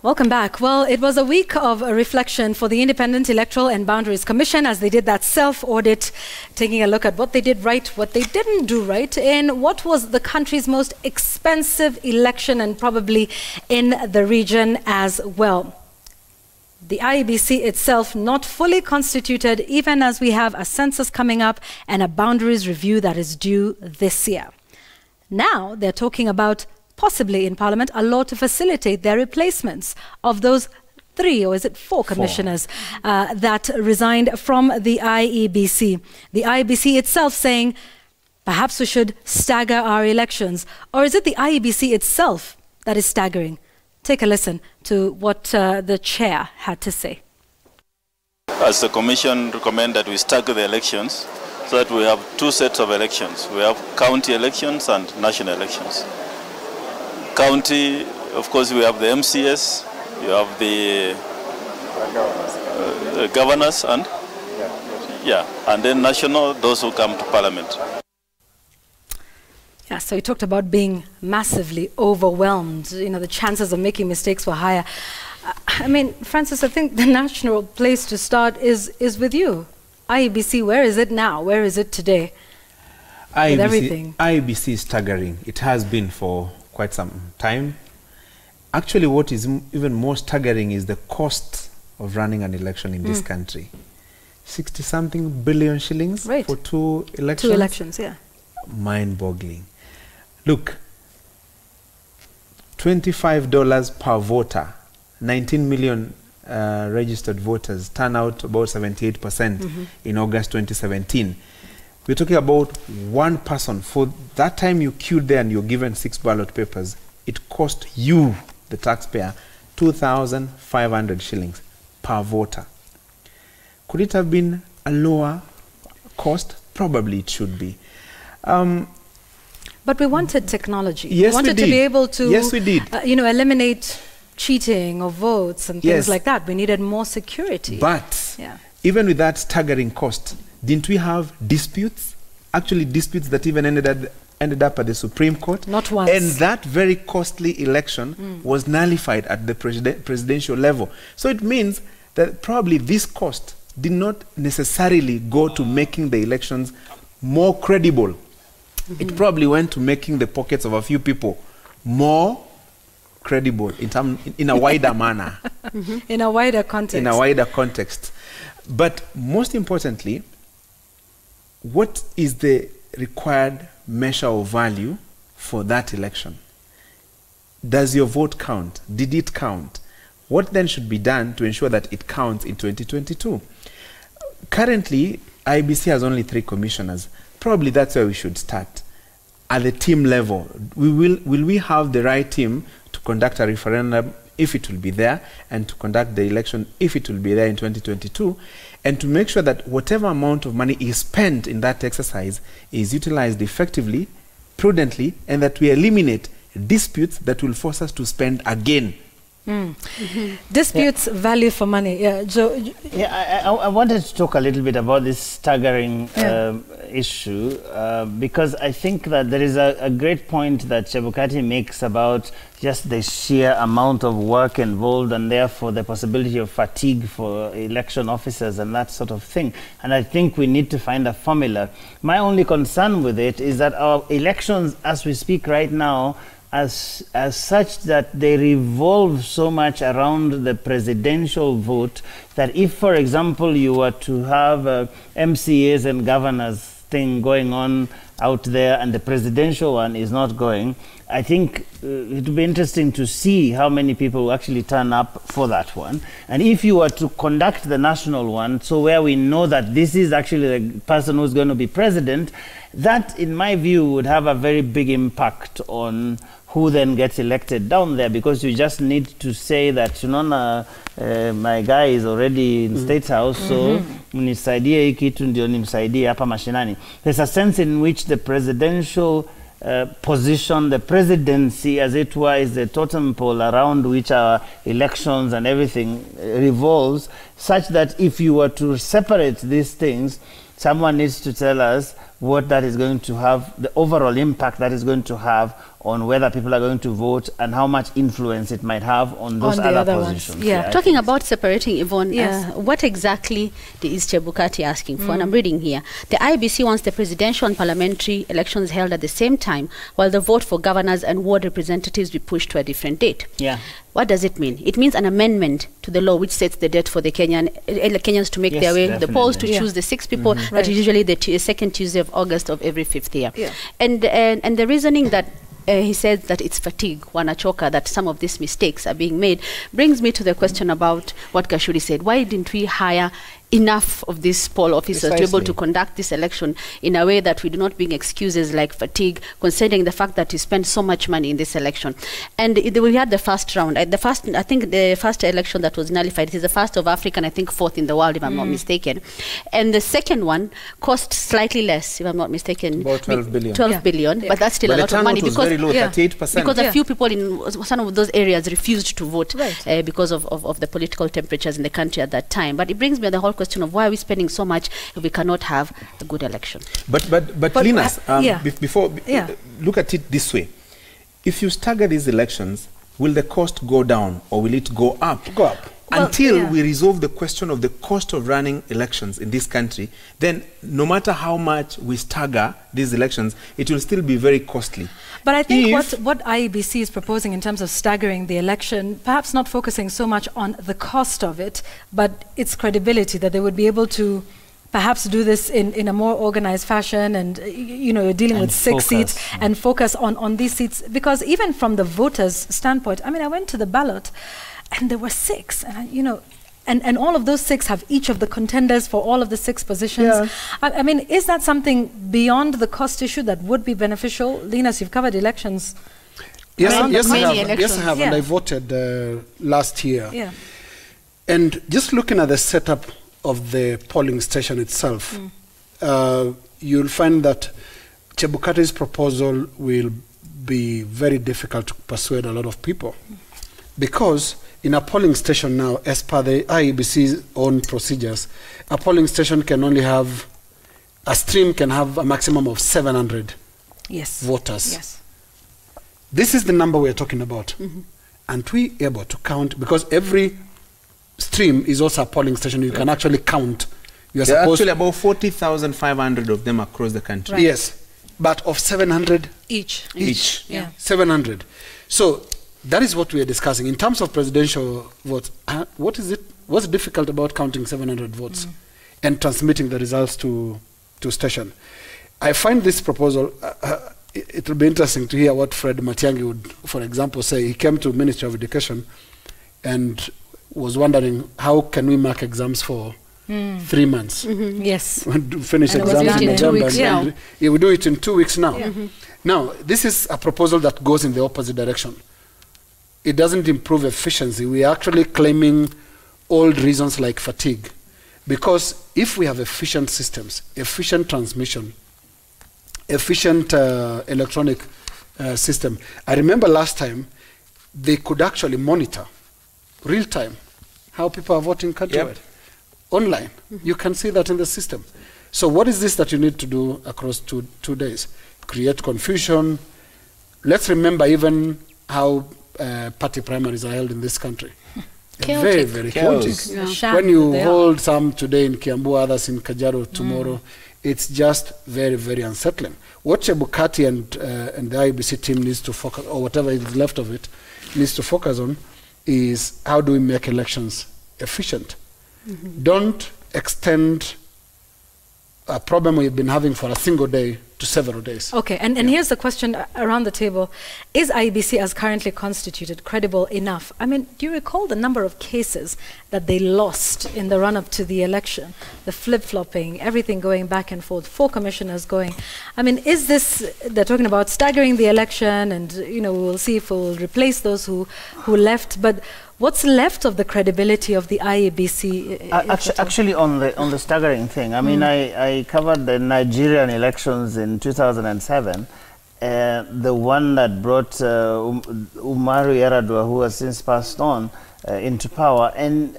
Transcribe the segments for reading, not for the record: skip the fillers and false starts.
Welcome back. Well, it was a week of reflection for the Independent Electoral and Boundaries Commission as they did that self-audit, taking a look at what they did right, what they didn't do right, in what was the country's most expensive election and probably in the region as well. The IEBC itself not fully constituted, even as we have a census coming up and a boundaries review that is due this year. Now they're talking about possibly in Parliament a law to facilitate their replacements of those 3, or is it 4 commissioners that resigned from the IEBC. The IEBC itself saying perhaps we should stagger our elections, or is it the IEBC itself that is staggering? Take a listen to what the chair had to say. As the Commission recommend that we stagger the elections so that we have 2 sets of elections. We have county elections and national elections. County, of course, we have the MCS, you have the governors and and then national, those who come to Parliament. Yeah, so he talked about being massively overwhelmed. You know, the chances of making mistakes were higher. I mean, Francis, I think the natural place to start is with you. IEBC, where is it now? Where is it today? With everything. IEBC is staggering. It has been for quite some time. Actually, what is even more staggering is the cost of running an election in this country. 60-something billion shillings for 2 elections. 2 elections, yeah. Mind-boggling. Look, $25 per voter, 19 million registered voters, turn out about 78% in August 2017. We're talking about one person. For that time you queued there and you're given 6 ballot papers, it cost you, the taxpayer, 2,500 shillings per voter. Could it have been a lower cost? Probably it should be. But we wanted technology. Yes, we wanted we to be able to we did. Eliminate cheating of votes and things like that. We needed more security. But even with that staggering cost, didn't we have disputes? Actually disputes that even ended up at the Supreme Court. Not once. And that very costly election was nullified at the presidential level. So it means that probably this cost did not necessarily go to making the elections more credible. It probably went to making the pockets of a few people more credible in a wider manner. In a wider context. In a wider context. But most importantly, what is the required measure of value for that election? Does your vote count? Did it count? What then should be done to ensure that it counts in 2022? Currently, IEBC has only 3 commissioners. Probably that's where we should start. At the team level, will we have the right team to conduct a referendum if it will be there, and to conduct the election if it will be there in 2022, and to make sure that whatever amount of money is spent in that exercise is utilized effectively, prudently, and that we eliminate disputes that will force us to spend again. Disputes, value for money. Joe. I wanted to talk a little bit about this staggering issue because I think that there is a great point that Chebukati makes about just the sheer amount of work involved and therefore the possibility of fatigue for election officers and that sort of thing. And I think we need to find a formula. My only concern with it is that our elections as we speak right now as such that they revolve so much around the presidential vote that if, for example, you were to have MCAs and governors thing going on out there and the presidential one is not going, I think it would be interesting to see how many people will actually turn up for that one. And if you were to conduct the national one, so where we know that this is actually the person who's going to be president, that, in my view, would have a very big impact on who then gets elected down there, because you just need to say that, you know, my guy is already in State House, so mnisaidie hii kitu ndio nimsaidie hapa mashinani. There's a sense in which the presidential position, the presidency, as it were, is the totem pole around which our elections and everything revolves, such that if you were to separate these things, someone needs to tell us what that is going to have, the overall impact that is going to have on whether people are going to vote and how much influence it might have on those other positions. Yeah. Talking about separating, Yvonne, yes. what exactly is Chebukati asking for? And I'm reading here. The IEBC wants the presidential and parliamentary elections held at the same time, while the vote for governors and ward representatives be pushed to a different date. Yeah. What does it mean? It means an amendment to the law which sets the date for the Kenyans to make their way to the polls to choose the 6 people that is usually the second Tuesday of August of every 5th year. Yeah. And the reasoning that he said that it's fatigue, wanachoka, that some of these mistakes are being made, brings me to the question about what Gachuri said. Why didn't we hire enough of these poll officers to be able to conduct this election in a way that we do not bring excuses like fatigue, considering the fact that we spend so much money in this election? And we had the first round. I think the first election that was nullified, it is the first of Africa and I think 4th in the world, if I'm not mistaken. And the second one cost slightly less, if I'm not mistaken. About 12 billion. 12 billion, but that's still a lot of money because very low, 38%. because a few people in some of those areas refused to vote because of the political temperatures in the country at that time. But it brings me the whole question of why are we spending so much if we cannot have a good election? But Linus, before look at it this way: if you stagger these elections, will the cost go down or will it go up? Go up. Until we resolve the question of the cost of running elections in this country, then no matter how much we stagger these elections, it will still be very costly. But I think what IEBC is proposing in terms of staggering the election, perhaps not focusing so much on the cost of it, but its credibility, that they would be able to perhaps do this in a more organized fashion, and you're dealing with 6 seats and focus on these seats. Because even from the voters' standpoint, I mean, I went to the ballot and there were 6, and and all of those 6 have each of the contenders for all of the 6 positions. Yeah. I mean, is that something beyond the cost issue that would be beneficial? Linus, you've covered elections. Yes, I have. Yeah. And I voted last year. Yeah. And just looking at the setup of the polling station itself, you'll find that Chebukati's proposal will be very difficult to persuade a lot of people. Because in a polling station now, as per the IEBC's own procedures, a polling station can only have, a stream can have a maximum of 700 voters. Yes. This is the number we're talking about. Aren't we able to count? Because every stream is also a polling station. You can actually count. There are actually about 40,500 of them across the country. Right. Yes. But of 700? Each. Yeah. 700. So that is what we are discussing. In terms of presidential votes, what's difficult about counting 700 votes and transmitting the results to station? I find this proposal, it will be interesting to hear what Fred Matiang'i would, for example, say. He came to Ministry of Education and was wondering, how can we mark exams for 3 months? Yes. Finish exams in November. We do it in 2 weeks now. Now, this is a proposal that goes in the opposite direction. It doesn't improve efficiency. We are actually claiming old reasons like fatigue. Because if we have efficient systems, efficient transmission, efficient electronic system. I remember last time they could actually monitor real time how people are voting countrywide. Online. You can see that in the system. So what is this that you need to do across two days? Create confusion. Let's remember even how party primaries are held in this country. Very, very chaotic. Yeah. When you hold some today in Kiambu, others in Kajiado tomorrow, it's just very, very unsettling. What Chebukati and the IEBC team needs to focus, or whatever is left of it, needs to focus on is how do we make elections efficient. Don't extend a problem we've been having for a single day to several days. Okay, and here's the question around the table. Is IEBC as currently constituted credible enough? I mean, do you recall the number of cases that they lost in the run-up to the election? The flip-flopping, everything going back and forth, 4 commissioners going. I mean, is this, they're talking about staggering the election and, we'll see if we'll replace those who left, but what's left of the credibility of the IEBC? Actually, on the staggering thing, I mean, I covered the Nigerian elections in 2007, the one that brought Umaru Yar'Adua, who has since passed on, into power, and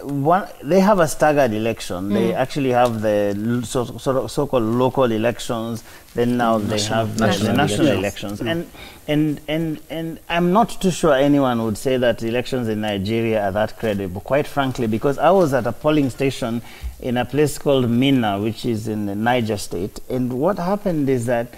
they have a staggered election. They actually have the so-called local elections. Then now they have the national elections, and I'm not too sure anyone would say that elections in Nigeria are that credible. Quite frankly, because I was at a polling station in a place called Minna, which is in the Niger State, and what happened is that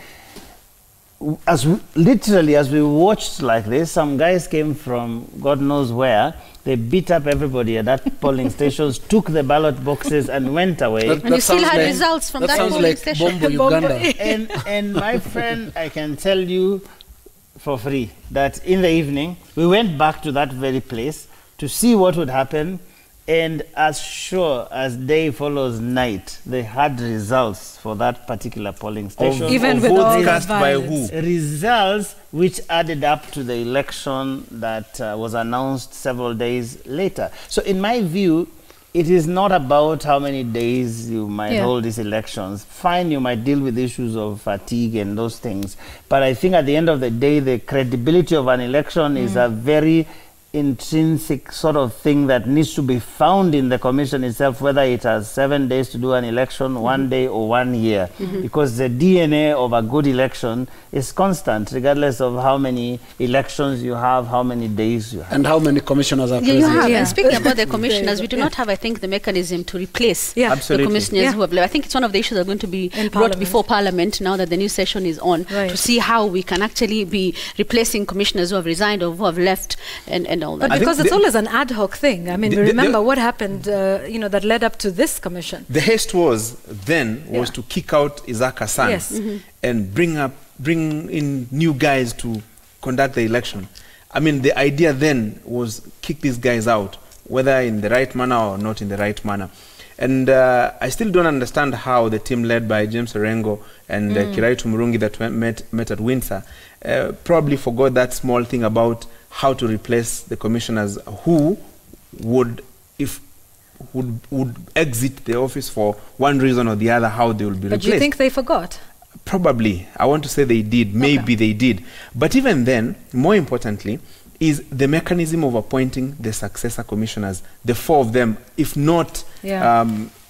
as we watched like this, some guys came from God knows where. They beat up everybody at that polling stations, took the ballot boxes and went away. And you still had results from that polling station. Bombo, Uganda. And my friend, I can tell you for free that in the evening, we went back to that very place to see what would happen. And as sure as day follows night, they had results for that particular polling station. Even with all cast by who? Results which added up to the election that was announced several days later. So in my view, it is not about how many days you might hold these elections. Fine, you might deal with issues of fatigue and those things. But I think at the end of the day, the credibility of an election is a very intrinsic sort of thing that needs to be found in the commission itself, whether it has 7 days to do an election, 1 day or 1 year, because the DNA of a good election is constant, regardless of how many elections you have, how many days you have. And how many commissioners are present. You have. And speaking about the commissioners, we do not have, I think, the mechanism to replace the commissioners who have left. I think it's one of the issues that are going to be brought before Parliament now that the new session is on, to see how we can actually be replacing commissioners who have resigned or who have left and all that. But because it's always an ad hoc thing. I mean, we remember what happened, that led up to this commission. The haste was to kick out Isaac Hassan and bring in new guys to conduct the election. I mean, the idea then was kick these guys out, whether in the right manner or not in the right manner. And I still don't understand how the team led by James Orengo and Kiraitu Murungi that met at Windsor probably forgot that small thing about how to replace the commissioners who would exit the office for one reason or the other, how they will be replaced. But you think they forgot? Probably. I want to say they did. Maybe they did. But even then, more importantly, is the mechanism of appointing the successor commissioners, the 4 of them, if not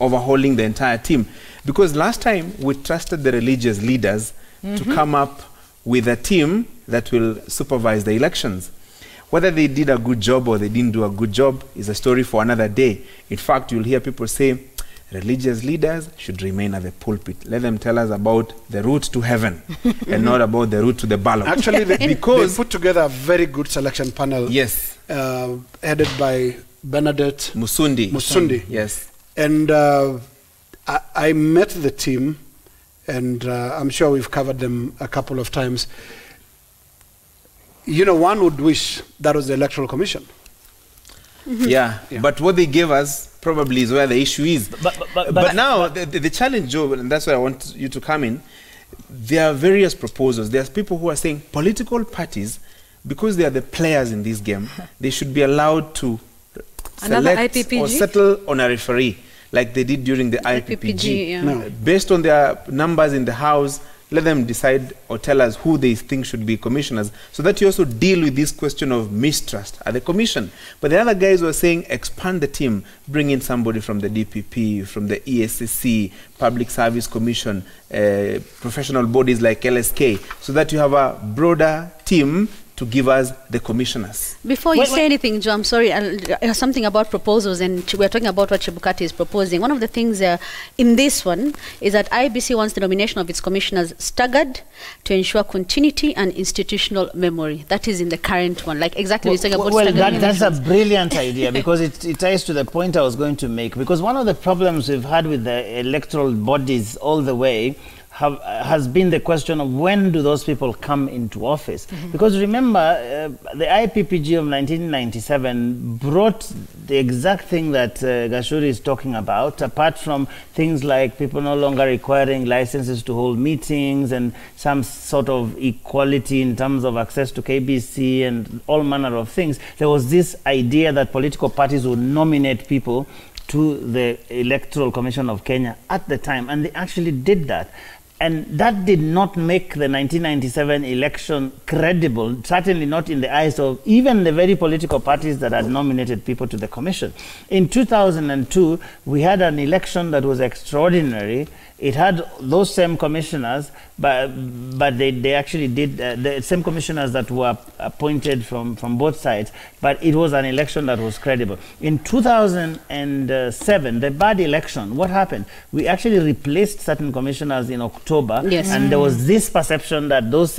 overhauling the entire team. Because last time we trusted the religious leaders to come up with a team that will supervise the elections. Whether they did a good job or they didn't do a good job is a story for another day. In fact, you'll hear people say, religious leaders should remain at the pulpit. Let them tell us about the route to heaven and not about the route to the ballot. Actually, they put together a very good selection panel. Yes. Headed by Bernadette Musundi. Yes. And I met the team, and I'm sure we've covered them a couple of times. You know, one would wish that was the Electoral Commission. Yeah, but what they gave us probably is where the issue is. But now, the challenge, Joe, and that's why I want you to come in, there are various proposals. There's people who are saying political parties, because they are the players in this game, they should be allowed to select or settle on a referee, like they did during the IPPG. Based on their numbers in the House, let them decide or tell us who they think should be commissioners, so that you also deal with this question of mistrust at the commission. But the other guys were saying expand the team, bring in somebody from the DPP, from the ESCC, Public Service Commission, professional bodies like LSK, so that you have a broader team to give us the commissioners. Before you say anything, Joe, I'm sorry, something about proposals, and we're talking about what Chebukati is proposing. One of the things in this one is that IEBC wants the nomination of its commissioners staggered to ensure continuity and institutional memory. That is in the current one, like exactly what you're saying about that's a brilliant idea, because it ties to the point I was going to make. Because one of the problems we've had with the electoral bodies all the way has been the question of when do those people come into office. Because remember, the IPPG of 1997 brought the exact thing that Gachuri is talking about, apart from things like people no longer requiring licenses to hold meetings and some sort of equality in terms of access to KBC and all manner of things. There was this idea that political parties would nominate people to the Electoral Commission of Kenya at the time, and they actually did that. And that did not make the 1997 election credible, certainly not in the eyes of even the very political parties that had nominated people to the commission. In 2002, we had an election that was extraordinary. It had those same commissioners, but they actually did, the same commissioners that were appointed from both sides, but it was an election that was credible. In 2007, the bad election, what happened? We actually replaced certain commissioners in October, yes. And there was this perception that those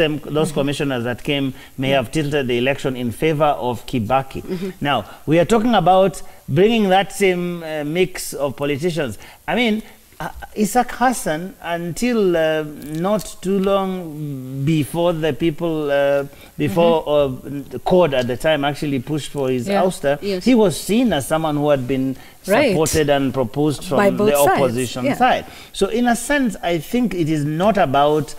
commissioners that came may have tilted the election in favor of Kibaki. Now, we are talking about bringing that same mix of politicians. I mean, Isaac Hassan, until not too long before the people, the court at the time actually pushed for his ouster, yes. he was seen as someone who had been supported and proposed from the opposition side. So in a sense, I think it is not about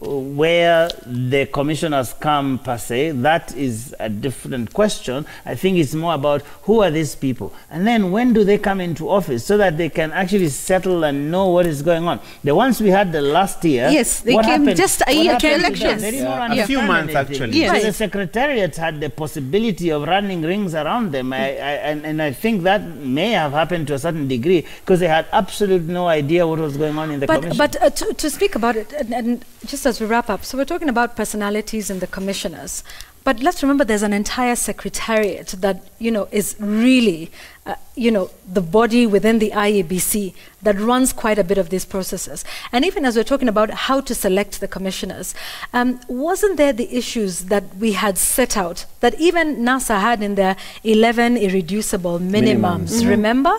where the commissioners come per se. That is a different question. I think it's more about who are these people, and then when do they come into office, so that they can actually settle and know what is going on. The ones we had the last year, yes, they came just a year to elections. A few months actually. Yes. So the secretariat had the possibility of running rings around them, and I think that may have happened to a certain degree because they had absolutely no idea what was going on in the commission. But to speak about it, and just as we wrap up, so we're talking about personalities in the commissioners, but let's remember there's an entire secretariat that, is really, the body within the IEBC that runs quite a bit of these processes. And even as we're talking about how to select the commissioners, wasn't there the issues that we had set out that even NASA had in their 11 irreducible minimums, remember?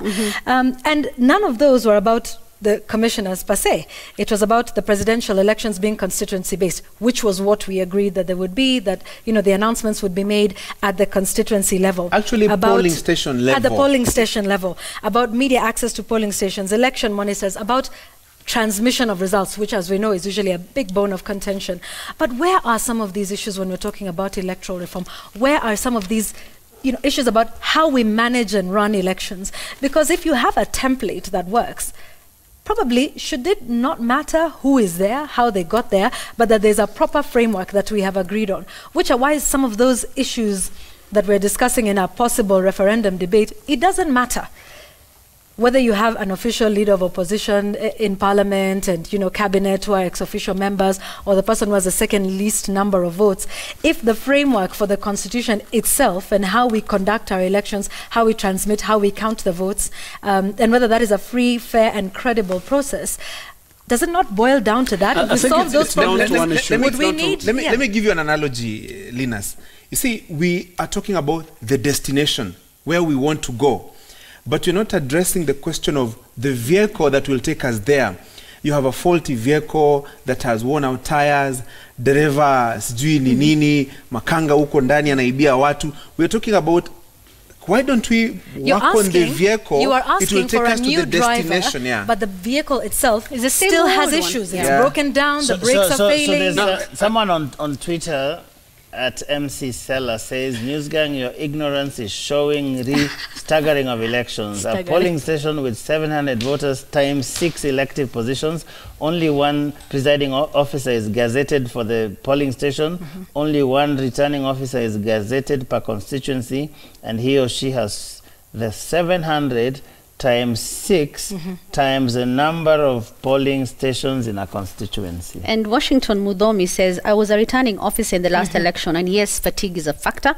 And none of those were about the commissioners per se. It was about the presidential elections being constituency based, which was what we agreed that there would be, that the announcements would be made at the constituency level. Actually, polling station level. At the polling station level, about media access to polling stations, election monitors, about transmission of results, which as we know is usually a big bone of contention. But where are some of these issues when we're talking about electoral reform? Where are some of these issues about how we manage and run elections? Because if you have a template that works, probably should it not matter who is there, how they got there, but that there's a proper framework that we have agreed on, which are why some of those issues that we're discussing in our possible referendum debate, it doesn't matter whether you have an official leader of opposition in parliament and cabinet who are ex-official members, or the person who has the second least number of votes. If the framework for the constitution itself and how we conduct our elections, how we transmit, how we count the votes, and whether that is a free, fair and credible process, does it not boil down to that? If we solve those problems, would we need... Let me give you an analogy, Linus. You see, we are talking about the destination, where we want to go. But you're not addressing the question of the vehicle that will take us there. You have a faulty vehicle that has worn out tires, dereva sijui ni nini, makanga huko ndani anaibia watu. We're talking about, why don't we work on the vehicle? You are it will asking take for a us to new the destination, driver, but the vehicle itself still has issues. It's broken down, the brakes are failing. So there's someone on Twitter at MC Seller says, Newsgang, your ignorance is showing the staggering of elections. A polling station with 700 voters times 6 elective positions. Only one presiding officer is gazetted for the polling station. Only one returning officer is gazetted per constituency. And he or she has the 700 times 6 times the number of polling stations in a constituency. And Washington Mudomi says, I was a returning officer in the last election, and yes, fatigue is a factor.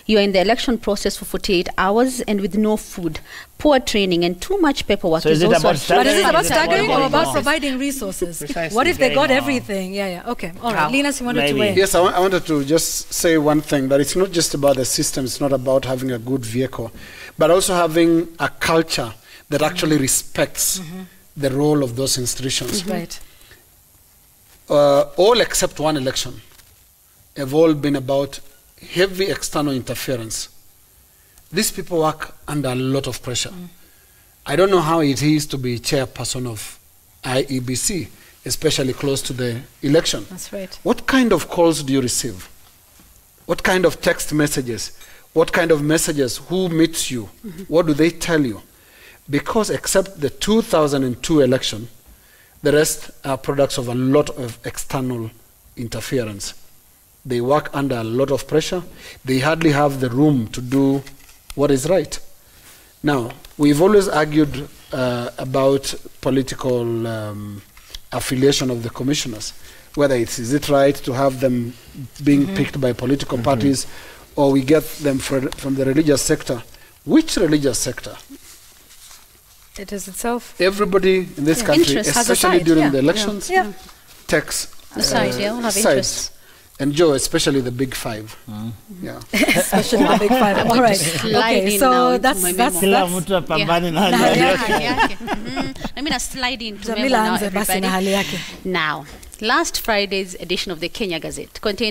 You are in the election process for 48 hours and with no food. Poor training and too much paperwork is also... But is it about staggering or about providing resources? Precisely. What if they got everything? Okay. All right. Linus, you wanted to weigh in. Yes, I wanted to just say one thing, that it's not just about the system, it's not about having a good vehicle, but also having a culture that actually respects the role of those institutions. Right. All except one election have all been about heavy external interference. These people work under a lot of pressure. I don't know how it is to be chairperson of IEBC, especially close to the election. That's right. What kind of calls do you receive? What kind of text messages? What kind of messages? Who meets you? What do they tell you? Because except the 2002 election, The rest are products of a lot of external interference. They work under a lot of pressure. They hardly have the room to do what is right. Now, we've always argued about political affiliation of the commissioners, whether is it right to have them being picked by political parties, or we get them from the religious sector. Which religious sector? It is itself. Everybody in this country, especially during the elections, takes sides, all have interests. And Joe, especially the big five. Yeah. Especially the big five. All right. Okay, so that's I mean, a slide into memo now, everybody. Now, last Friday's edition of the Kenya Gazette contained